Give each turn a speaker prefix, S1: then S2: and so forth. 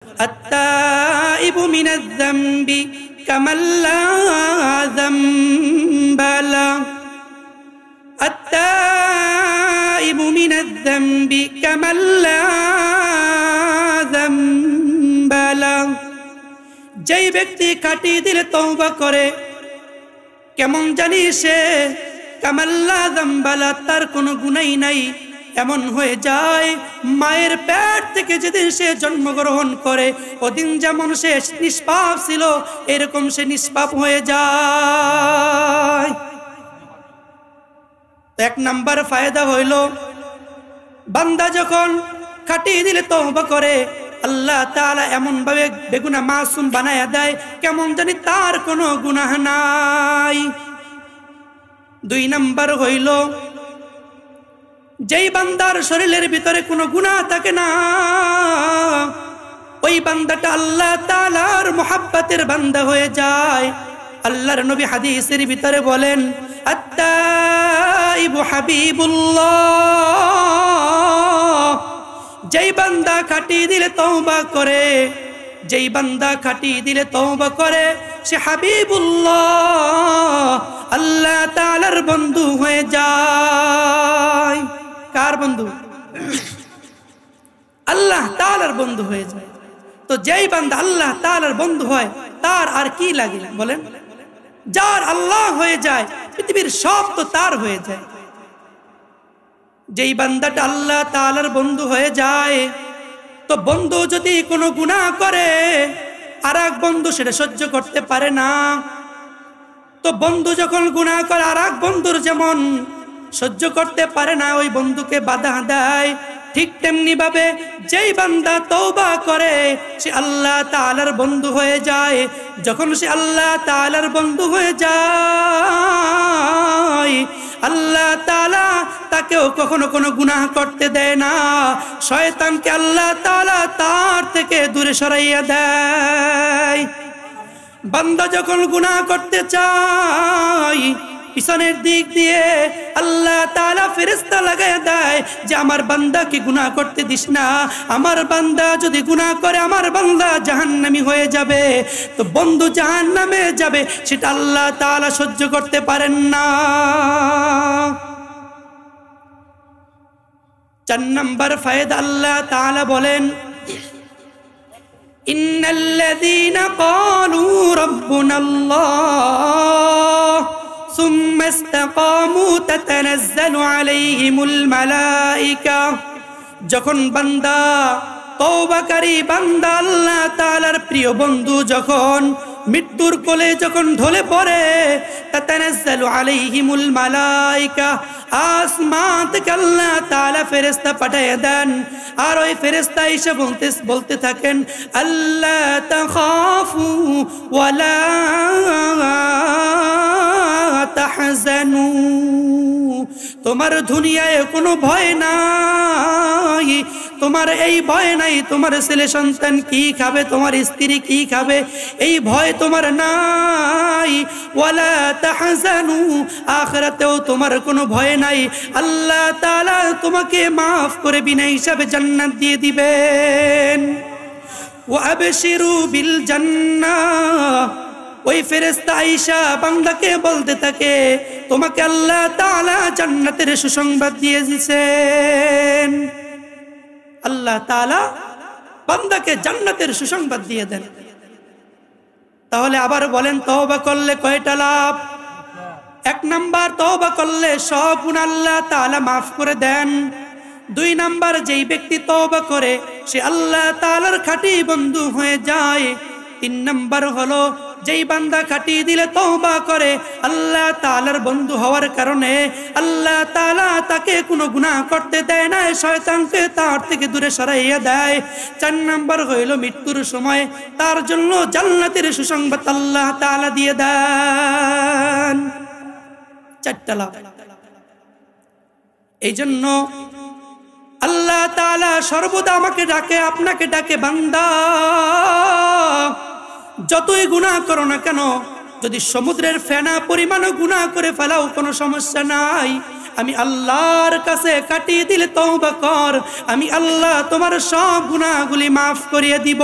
S1: আত্তাইবু মিনাজ যামবি কামাল্লা যামবালা, আত্তাইবু মিনাজ যামবি কামাল্লা যামবালা। যেই ব্যক্তি খাঁটি দিলে তওবা করে, কেমন জানি সে কামাল্লা যামবালা, তার কোনো গুনাহ নাই, এমন হয়ে যায় মায়ের পেট থেকে যেদিন সে জন্মগ্রহণ করে ওদিন যেমন সে নিষ্পাপ ছিল এরকম সে নিষ্পাপ হয়ে যায়। এক নাম্বার ফায়দা হইল, বান্দা যখন খাঁটি দিলে তওবা করে আল্লাহ তাআলা এমন ভাবে বেগুনাহ মাসুম বানায়া দেয় কেমন জানি তার কোনো গুনাহ নাই। 2 নাম্বার হইল, যেই বান্দার শরীরের ভিতরে কোনো গুনাহ থাকে না ওই বান্দাটা আল্লাহ তাআলার মুহাব্বতের বান্দা হয়ে যায়। আল্লাহর নবী হাদিসের ভিতরে বলেন, আত্তাইবু হাবিবুল্লাহ, যেই বান্দা খাঁটি দিলে তওবা করে, যেই বান্দা খাঁটি দিলে তওবা করে সে হাবিবুল্লাহ, আল্লাহ তাআলার বন্ধু হয়ে যায়। কার বন্ধু? আল্লাহ তাআলার বন্ধু হয়ে যায়। তো যেই বান্দা আল্লাহ তাআলার বন্ধু হয় তার আর কি লাগে বলেন? যার আল্লাহ হয়ে যায় পৃথিবীর সব তো তার হয়ে যায়। যেই বান্দাটা আল্লাহ তাআলার বন্ধু হয়ে যায়, তো বন্ধু যদি কোনো গুনাহ করে আর এক বন্ধু সেটা সহ্য করতে পারে না, তো বন্ধু যখন গুনাহ করে আর এক বন্ধুর যেমন সহ্য করতে পারে না ওই বন্ধুকে বাধা দেয়, ঠিক তেমনি ভাবে যেই বান্দা তওবা করে সে আল্লাহ তাআলার বন্ধু হয়ে যায়। যখন সে আল্লাহ তাআলার বন্ধু হয়ে যায় আল্লাহ তাআলা তাকেও কখনো কোনো গুনাহ করতে দেয় না, শয়তানকে আল্লাহ তাআলা তার থেকে দূরে সরাইয়া দেয়। বান্দা যখন গুনাহ করতে চায় পিছনের দিক দিয়ে আল্লাহ তাআলা ফেরেশতা লাগায়া দেয় যে আমার বান্দাকে গুনাহ করতে দিস না, আমার বান্দা যদি গুনাহ করে আমার বান্দা জাহান্নামী হয়ে যাবে। তো বন্ধু জাহান্নামে যাবে সেটা আল্লাহ তাআলা সহ্য করতে পারেন না। 4 নাম্বার ফায়দা আল্লাহ তাআলা বলেন, ইন্নাল্লাযীনা ক্বালু রাব্বুনাল্লাহ সুম্মা ইসতাকামু তাতানাজ্জালু আলাইহিমুল মালায়েকা। যখন বান্দা তওবাকারী বান্দা আল্লাহ তাআলার প্রিয় বন্ধু যখন মৃত্যুর কোলে যখন ঢলে পড়ে তাতানাজ্জালু আলাইহিমুল মালায়েকা, আসমান থেকে আল্লাহ তাআলা ফেরেশতা পাঠিয়ে দেন আর ওই ফেরেশতা এসে বলতে থাকেন, আল্লাহ তাখাফু ওয়ালা তাহজানু, তোমার দুনিয়ায় কোনো ভয় নাই, তোমার এই ভয় নাই তোমার ছেলে সন্তান কি খাবে, তোমার স্ত্রী কি খাবে, এই ভয় তোমার নাই। ওয়ালা তাহজানু, আখিরাতেও তোমার কোনো ভয় নাই, আল্লাহ তাআলা তোমাকে মাফ করে বিনা হিসাবে জান্নাত দিয়ে দিবেন। ওয়া আবশিরু বিল জান্নাহ, ওই ফেরেশতা আয়েশা বান্দাকে বলতে থাকে তোমাকে আল্লাহ তাআলা জান্নাতের সুসংবাদ দিয়ে দিয়েছেন। আল্লাহ তাআলা বান্দাকে জান্নাতের সুসংবাদ দিয়ে দেন। তাহলে আবার বলেন তওবা করলে কয়টা লাভ? 1 নাম্বার, তওবা করলে সব গুনাহ আল্লাহ তাআলা মাফ করে দেন। 2 নাম্বার, যেই ব্যক্তি তওবা করে সে আল্লাহ তাআলার খাঁটি বন্ধু হয়ে যায়। 3 নাম্বার হলো যেই বান্দা খাঁটি দিলে তওবা করে আল্লাহ তাআলার বন্ধু হওয়ার কারণে আল্লাহ তাআলা তাকে কোনো গুনাহ করতে দেয় না, শয়তানকে তার থেকে দূরে সরাইয়া দেয়। 4 নাম্বার হইল মৃত্যুর সময় তার জন্য জান্নাতের সুসংবাদ আল্লাহ তাআলা দিয়ে দেন। 4টা লাভ। এই জন্য আল্লাহ তাআলা সর্বদা আমাকে ডাকে, আপনাকে ডাকে, বান্দা যতই গুনাহ করো না কেন, যদি সমুদ্রের ফেনা পরিমাণও গুনাহ করে ফেলাও কোনো সমস্যা নাই, আমি আল্লাহর কাছে কাটিয়ে দিলে তওবা কর, আমি আল্লাহ তোমার সব গুনাহগুলি মাফ করিয়ে দিব।